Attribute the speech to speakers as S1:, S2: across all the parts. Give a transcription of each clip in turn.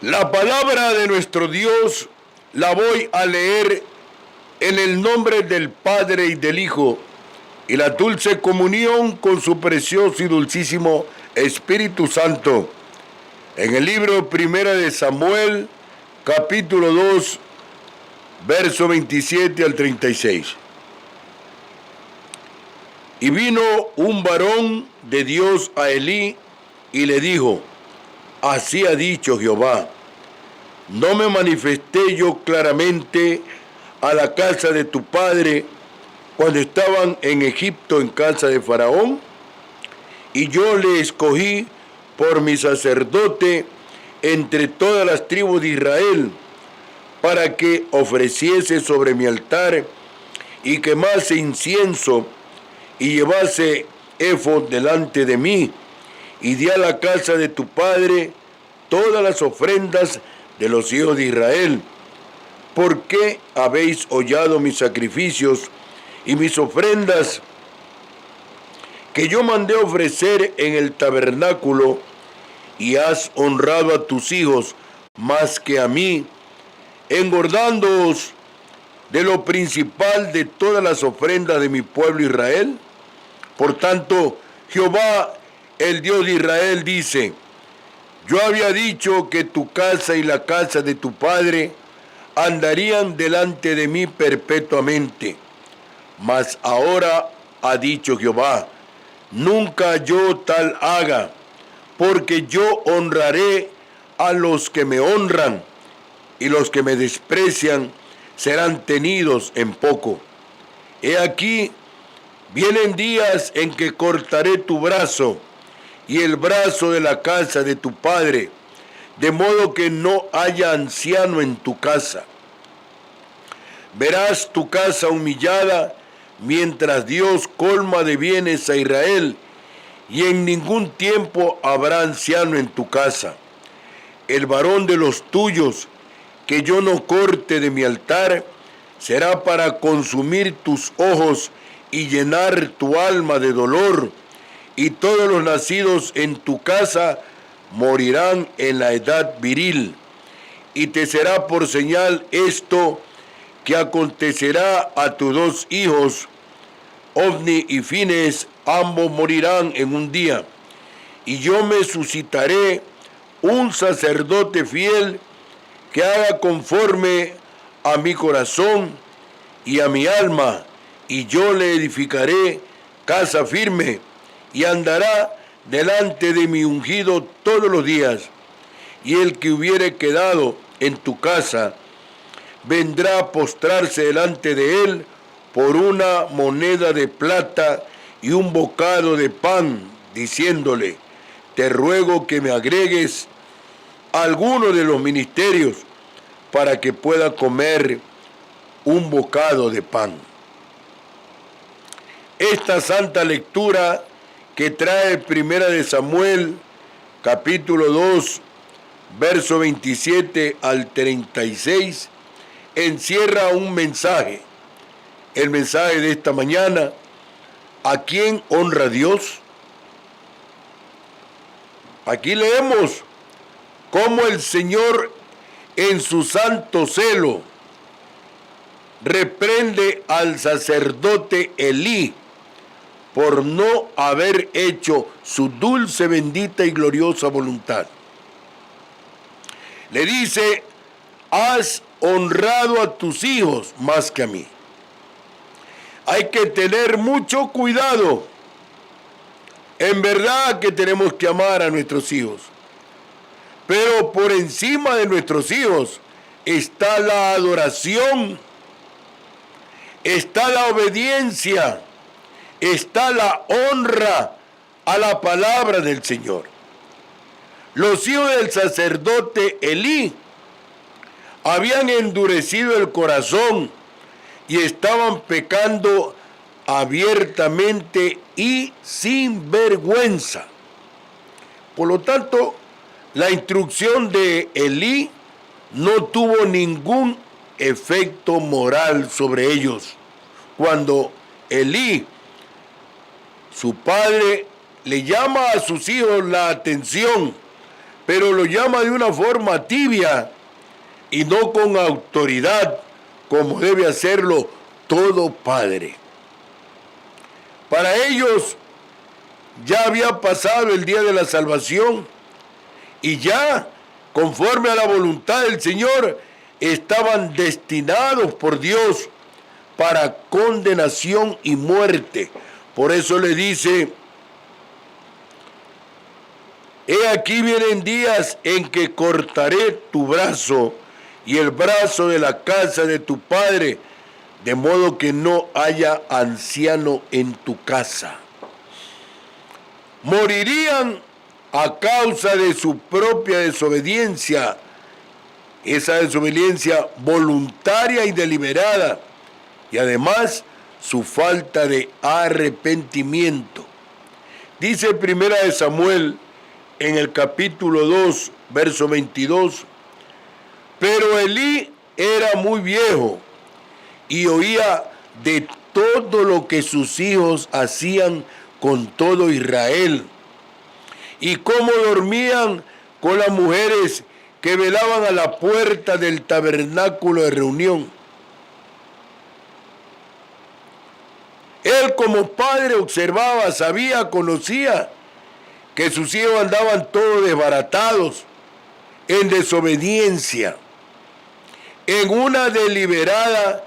S1: La palabra de nuestro Dios la voy a leer en el nombre del Padre y del Hijo y la dulce comunión con su precioso y dulcísimo Espíritu Santo. En el libro Primera de Samuel, capítulo 2, verso 27 al 36. Y vino un varón de Dios a Elí y le dijo: así ha dicho Jehová, ¿no me manifesté yo claramente a la casa de tu padre cuando estaban en Egipto en casa de Faraón? Y yo le escogí por mi sacerdote entre todas las tribus de Israel, para que ofreciese sobre mi altar y quemase incienso y llevase éfod delante de mí, y di a la casa de tu padre todas las ofrendas de los hijos de Israel. ¿Por qué habéis hollado mis sacrificios y mis ofrendas que yo mandé ofrecer en el tabernáculo, y has honrado a tus hijos más que a mí, engordándoos de lo principal de todas las ofrendas de mi pueblo Israel? Por tanto, Jehová, el Dios de Israel, dice: yo había dicho que tu casa y la casa de tu padre andarían delante de mí perpetuamente. Mas ahora ha dicho Jehová: nunca yo tal haga, porque yo honraré a los que me honran, y los que me desprecian serán tenidos en poco. He aquí, vienen días en que cortaré tu brazo y el brazo de la casa de tu padre, de modo que no haya anciano en tu casa. Verás tu casa humillada, mientras Dios colma de bienes a Israel, y en ningún tiempo habrá anciano en tu casa. El varón de los tuyos, que yo no corte de mi altar, será para consumir tus ojos y llenar tu alma de dolor, y todos los nacidos en tu casa morirán en la edad viril. Y te será por señal esto, que acontecerá a tus dos hijos, Ofni y Fines, ambos morirán en un día. Y yo me suscitaré un sacerdote fiel, que haga conforme a mi corazón y a mi alma, y yo le edificaré casa firme, y andará delante de mi ungido todos los días. Y el que hubiere quedado en tu casa vendrá a postrarse delante de él por una moneda de plata y un bocado de pan, diciéndole: te ruego que me agregues alguno de los ministerios para que pueda comer un bocado de pan. Esta santa lectura que trae Primera de Samuel, capítulo 2, verso 27 al 36, encierra un mensaje. El mensaje de esta mañana: ¿a quién honra Dios? Aquí leemos cómo el Señor, en su santo celo, reprende al sacerdote Elí por no haber hecho su dulce, bendita y gloriosa voluntad. Le dice: has honrado a tus hijos más que a mí. Hay que tener mucho cuidado. En verdad que tenemos que amar a nuestros hijos, pero por encima de nuestros hijos está la adoración, está la obediencia, está la honra a la palabra del Señor. Los hijos del sacerdote Elí habían endurecido el corazón y estaban pecando abiertamente y sin vergüenza. Por lo tanto, la instrucción de Elí no tuvo ningún efecto moral sobre ellos. Cuando Elí, su padre, le llama a sus hijos la atención pero lo llama de una forma tibia y no con autoridad, como debe hacerlo todo padre. Para ellos ya había pasado el día de la salvación y ya, conforme a la voluntad del Señor, estaban destinados por Dios para condenación y muerte. Por eso le dice: he aquí vienen días en que cortaré tu brazo y el brazo de la casa de tu padre, de modo que no haya anciano en tu casa. Morirían a causa de su propia desobediencia, esa desobediencia voluntaria y deliberada, y además su falta de arrepentimiento. Dice 1 Samuel en el capítulo 2, verso 22, pero Elí era muy viejo y oía de todo lo que sus hijos hacían con todo Israel, y cómo dormían con las mujeres que velaban a la puerta del tabernáculo de reunión. Él como padre observaba, sabía, conocía que sus hijos andaban todos desbaratados, en desobediencia, en una deliberada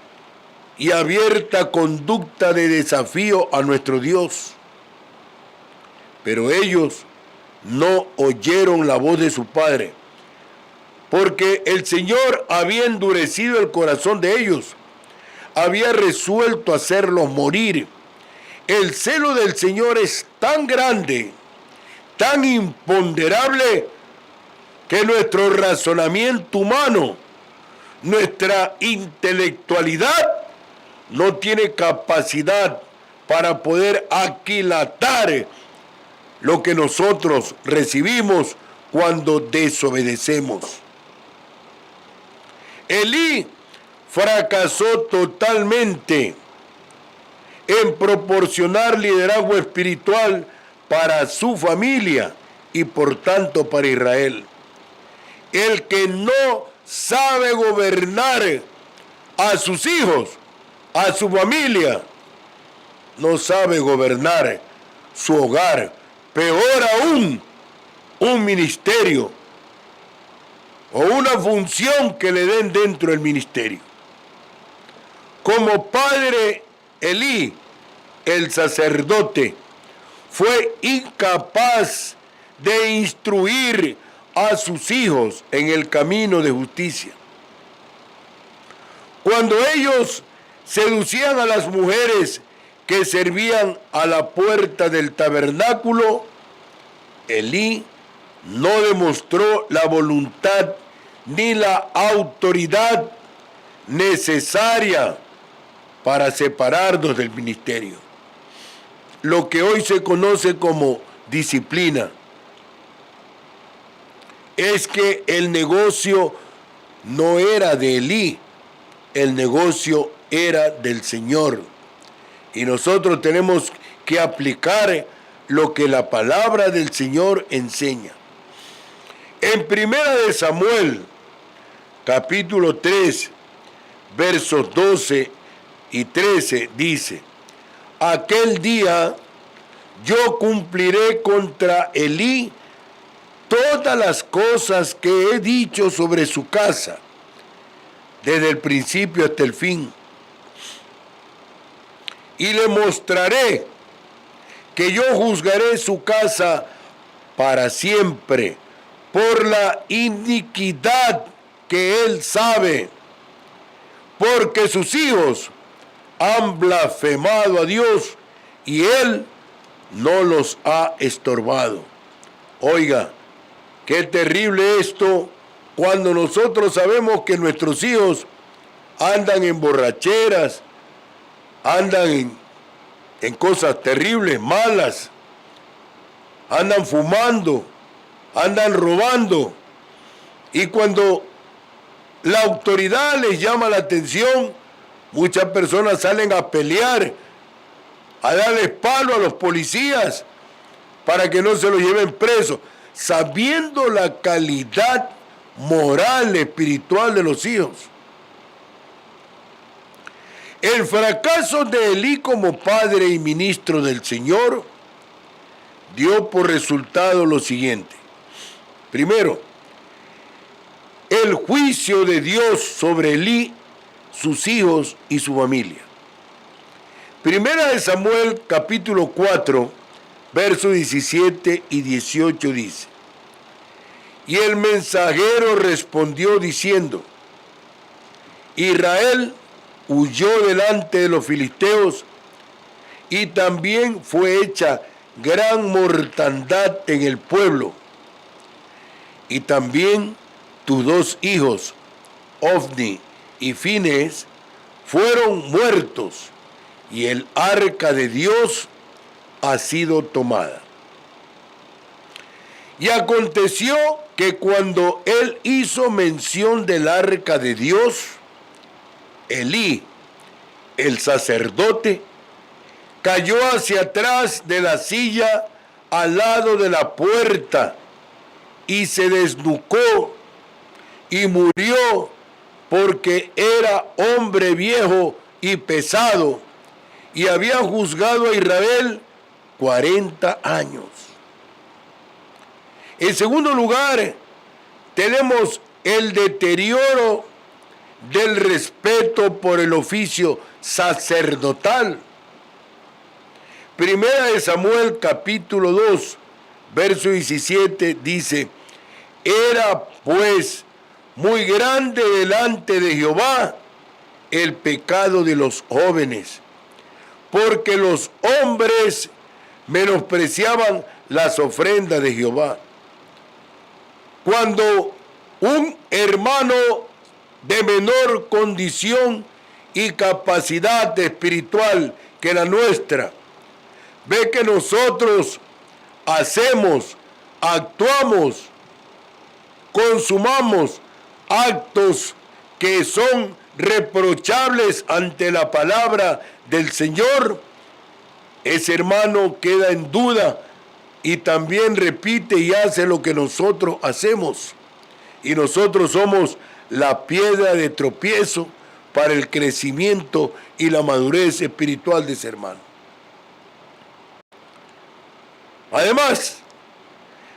S1: y abierta conducta de desafío a nuestro Dios. Pero ellos no oyeron la voz de su padre, porque el Señor había endurecido el corazón de ellos, había resuelto hacerlos morir. El celo del Señor es tan grande, tan imponderable, que nuestro razonamiento humano, nuestra intelectualidad, no tiene capacidad para poder aquilatar lo que nosotros recibimos cuando desobedecemos. Elí fracasó totalmente en proporcionar liderazgo espiritual para su familia y por tanto para Israel. El que no sabe gobernar a sus hijos, a su familia, no sabe gobernar su hogar, peor aún, un ministerio o una función que le den dentro del ministerio. Como padre, Elí, el sacerdote, fue incapaz de instruir a sus hijos en el camino de justicia. Cuando ellos seducían a las mujeres que servían a la puerta del tabernáculo, Elí no demostró la voluntad ni la autoridad necesaria para separarnos del ministerio. Lo que hoy se conoce como disciplina es que el negocio no era de Elí, el negocio era del Señor. Y nosotros tenemos que aplicar lo que la palabra del Señor enseña. En 1 Samuel, capítulo 3, versos 12 y 13, dice: aquel día yo cumpliré contra Elí todas las cosas que he dicho sobre su casa, desde el principio hasta el fin. Y le mostraré que yo juzgaré su casa para siempre por la iniquidad que él sabe, porque sus hijos han blasfemado a Dios y él no los ha estorbado. Oiga, qué terrible esto cuando nosotros sabemos que nuestros hijos andan en borracheras, andan en cosas terribles, malas, andan fumando, andan robando, y cuando la autoridad les llama la atención, muchas personas salen a pelear, a darles palo a los policías para que no se los lleven presos. sabiendo la calidad moral, espiritual de los hijos. El fracaso de Elí como padre y ministro del Señor dio por resultado lo siguiente. Primero, el juicio de Dios sobre Elí, sus hijos y su familia. Primera de Samuel, capítulo 4, versos 17 y 18 dice: Y el mensajero respondió diciendo: Israel huyó delante de los filisteos, y también fue hecha gran mortandad en el pueblo. Y también tus dos hijos, Ofni y Finees, fueron muertos, y el arca de Dios ha sido tomada. Y aconteció que cuando él hizo mención del arca de Dios, Elí, el sacerdote, cayó hacia atrás de la silla al lado de la puerta y se desnucó y murió, porque era hombre viejo y pesado, y había juzgado a Israel 40 años. En segundo lugar, tenemos el deterioro del respeto por el oficio sacerdotal. Primera de Samuel, capítulo 2, verso 17, dice: Era pues muy grande delante de Jehová el pecado de los jóvenes, porque los hombres menospreciaban las ofrendas de Jehová. Cuando un hermano de menor condición y capacidad espiritual que la nuestra ve que nosotros hacemos, actuamos, consumamos actos que son reprochables ante la palabra del Señor, ese hermano queda en duda y también repite y hace lo que nosotros hacemos. Y nosotros somos la piedra de tropiezo para el crecimiento y la madurez espiritual de ese hermano. Además,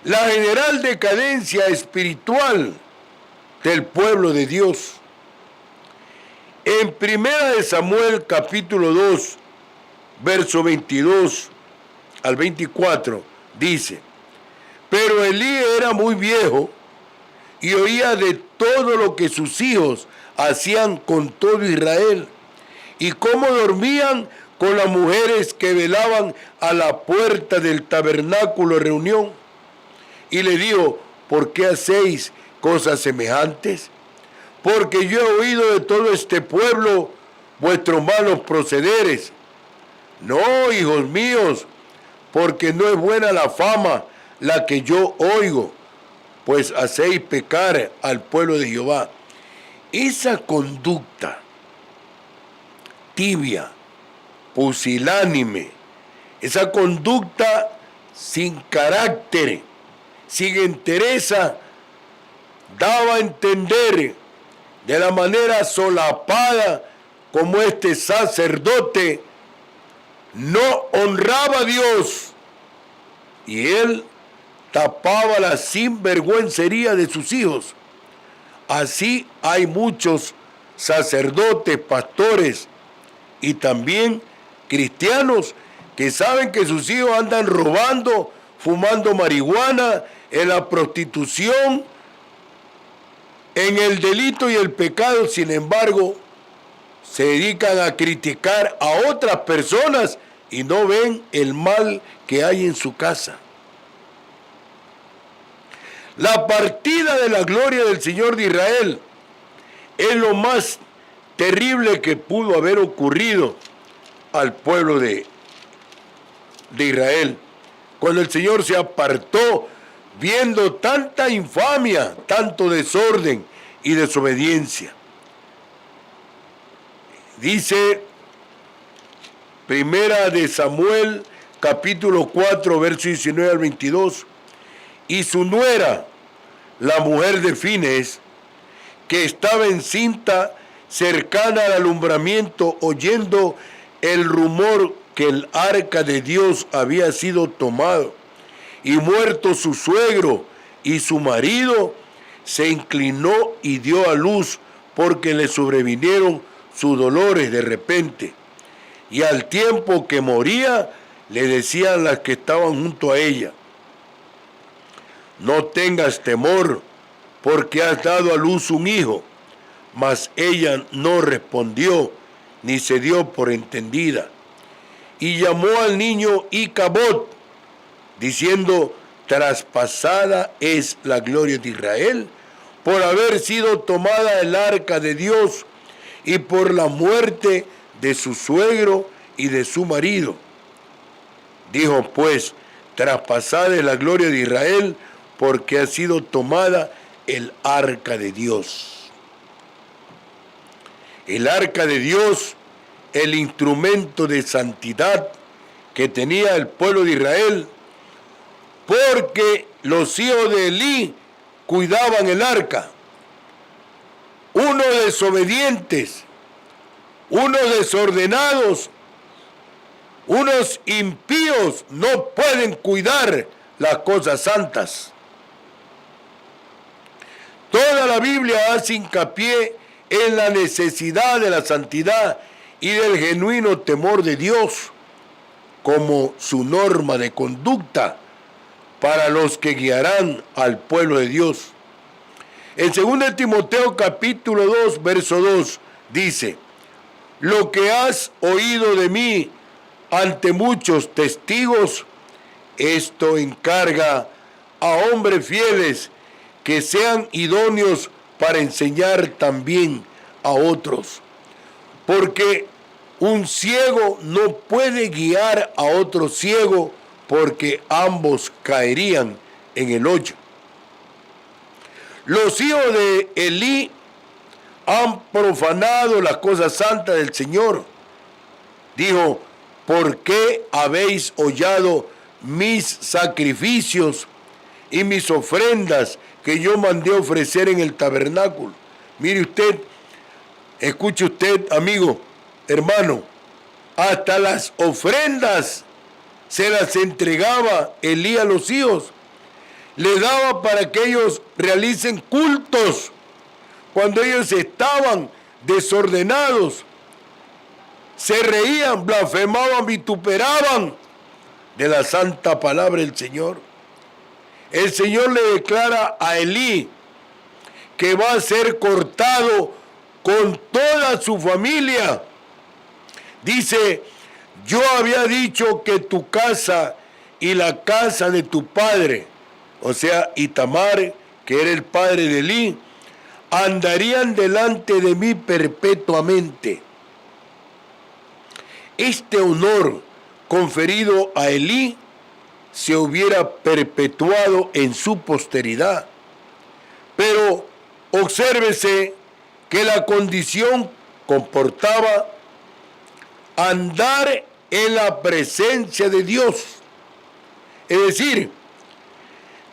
S1: la general decadencia espiritual del pueblo de Dios. En Primera de Samuel, capítulo 2, verso 22 al 24, dice: Pero Elí era muy viejo y oía de todo lo que sus hijos hacían con todo Israel, y cómo dormían con las mujeres que velaban a la puerta del tabernáculo de reunión. Y le dijo: ¿por qué hacéis cosas semejantes? Porque yo he oído de todo este pueblo vuestros malos procederes. No, hijos míos, porque no es buena la fama la que yo oigo, pues hacéis pecar al pueblo de Jehová. Esa conducta tibia, pusilánime, esa conducta sin carácter, sin entereza, daba a entender de la manera solapada como este sacerdote no honraba a Dios, y él tapaba la sinvergüencería de sus hijos. Así hay muchos sacerdotes, pastores y también cristianos que saben que sus hijos andan robando, fumando marihuana, en la prostitución, en el delito y el pecado. Sin embargo, se dedican a criticar a otras personas y no ven el mal que hay en su casa. La partida de la gloria del Señor de Israel es lo más terrible que pudo haber ocurrido al pueblo de Israel. Cuando el Señor se apartó, viendo tanta infamia, tanto desorden y desobediencia. Dice Primera de Samuel, capítulo 4, verso 19 al 22. y su nuera, la mujer de Fines, que estaba encinta cercana al alumbramiento, oyendo el rumor que el arca de Dios había sido tomado y muerto su suegro y su marido, se inclinó y dio a luz, porque le sobrevinieron sus dolores de repente. Y al tiempo que moría, le decían las que estaban junto a ella: no tengas temor, porque has dado a luz un hijo. Mas ella no respondió, ni se dio por entendida. Y llamó al niño Icabod, diciendo: traspasada es la gloria de Israel, por haber sido tomada el arca de Dios, y por la muerte de su suegro y de su marido. Dijo pues: traspasada es la gloria de Israel, porque ha sido tomada el arca de Dios. El arca de Dios, el instrumento de santidad que tenía el pueblo de Israel, porque los hijos de Elí cuidaban el arca. Unos desobedientes, unos desordenados, unos impíos no pueden cuidar las cosas santas. Toda la Biblia hace hincapié en la necesidad de la santidad y del genuino temor de Dios como su norma de conducta para los que guiarán al pueblo de Dios. En 2 Timoteo capítulo 2, verso 2, dice: lo que has oído de mí ante muchos testigos, esto encarga a hombres fieles que sean idóneos para enseñar también a otros. Porque un ciego no puede guiar a otro ciego, porque ambos caerían en el hoyo. Los hijos de Elí han profanado las cosas santas del Señor. Dijo: ¿por qué habéis hollado mis sacrificios y mis ofrendas que yo mandé ofrecer en el tabernáculo? Mire usted, escuche usted, amigo, hermano, hasta las ofrendas se las entregaba Elí a los hijos. Le daba para que ellos realicen cultos cuando ellos estaban desordenados. Se reían, blasfemaban, vituperaban de la santa palabra del Señor. El Señor le declara a Elí que va a ser cortado con toda su familia. Dice: yo había dicho que tu casa y la casa de tu padre, o sea, Itamar, que era el padre de Elí, andarían delante de mí perpetuamente. Este honor conferido a Elí se hubiera perpetuado en su posteridad. Pero obsérvese que la condición comportaba andar en la presencia de Dios. Es decir,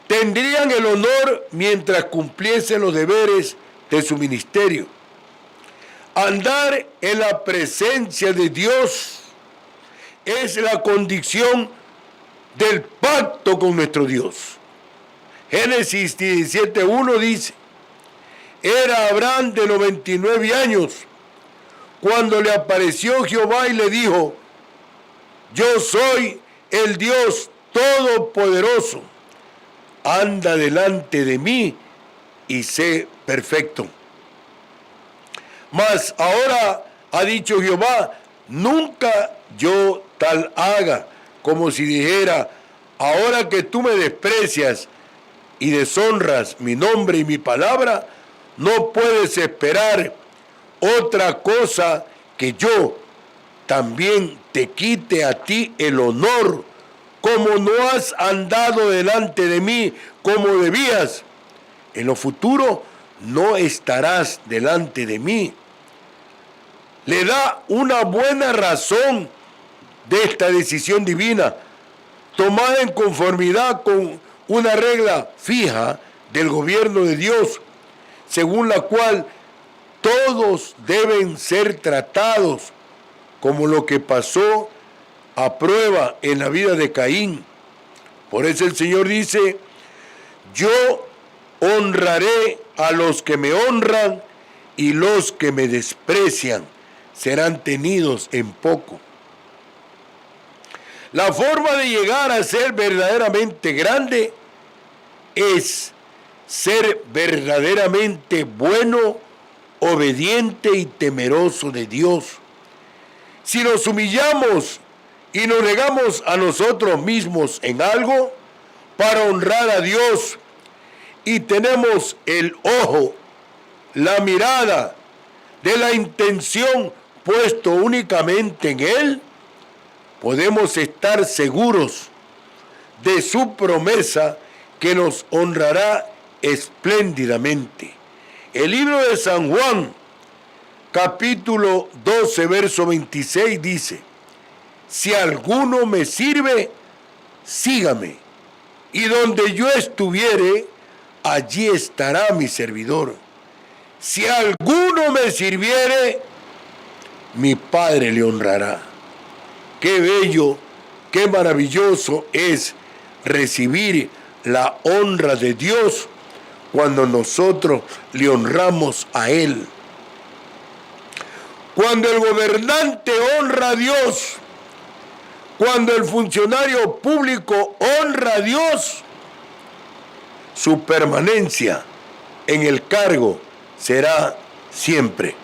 S1: tendrían el honor mientras cumpliesen los deberes de su ministerio. Andar en la presencia de Dios es la condición del pacto con nuestro Dios. Génesis 17:1 dice: era Abraham de 99 años cuando le apareció Jehová y le dijo: yo soy el Dios Todopoderoso, anda delante de mí y sé perfecto. Mas ahora ha dicho Jehová: nunca yo tal haga, como si dijera: ahora que tú me desprecias y deshonras mi nombre y mi palabra, no puedes esperar otra cosa que yo también te quite a ti el honor, como no has andado delante de mí como debías. En lo futuro no estarás delante de mí. Le da una buena razón de esta decisión divina, tomada en conformidad con una regla fija del gobierno de Dios, según la cual todos deben ser tratados como lo que pasó a prueba en la vida de Caín. Por eso el Señor dice: yo honraré a los que me honran y los que me desprecian serán tenidos en poco. La forma de llegar a ser verdaderamente grande es ser verdaderamente bueno, obediente y temeroso de Dios. Si nos humillamos y nos negamos a nosotros mismos en algo para honrar a Dios y tenemos el ojo, la mirada de la intención puesto únicamente en Él, podemos estar seguros de su promesa que nos honrará espléndidamente. El libro de San Juan, capítulo 12, verso 26 dice: si alguno me sirve, sígame, y donde yo estuviere, allí estará mi servidor. Si alguno me sirviere, mi Padre le honrará. Qué bello, qué maravilloso es recibir la honra de Dios cuando nosotros le honramos a Él. Cuando el gobernante honra a Dios, cuando el funcionario público honra a Dios, su permanencia en el cargo será siempre.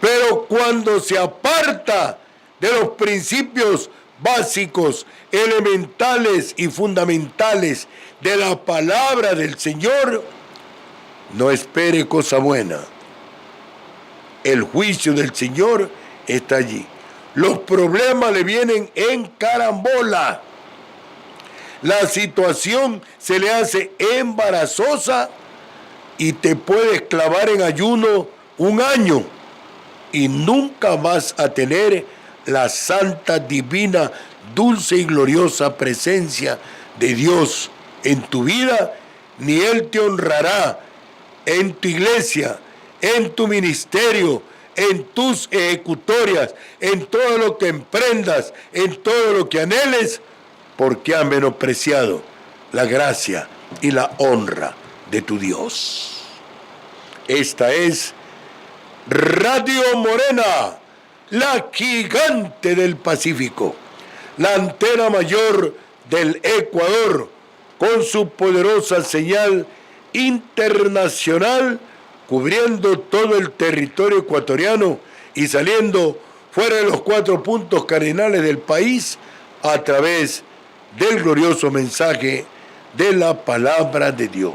S1: Pero cuando se aparta de los principios básicos, elementales y fundamentales de la palabra del Señor, no espere cosa buena. El juicio del Señor está allí. Los problemas le vienen en carambola. La situación se le hace embarazosa y te puedes clavar en ayuno un año y nunca vas a tener la santa, divina, dulce y gloriosa presencia de Dios en tu vida, ni Él te honrará en tu iglesia, en tu ministerio, en tus ejecutorias, en todo lo que emprendas, en todo lo que anheles, porque han menospreciado la gracia y la honra de tu Dios. Esta es Radio Morena, la gigante del Pacífico, la antena mayor del Ecuador, con su poderosa señal internacional, cubriendo todo el territorio ecuatoriano y saliendo fuera de los 4 puntos cardinales del país a través del glorioso mensaje de la palabra de Dios.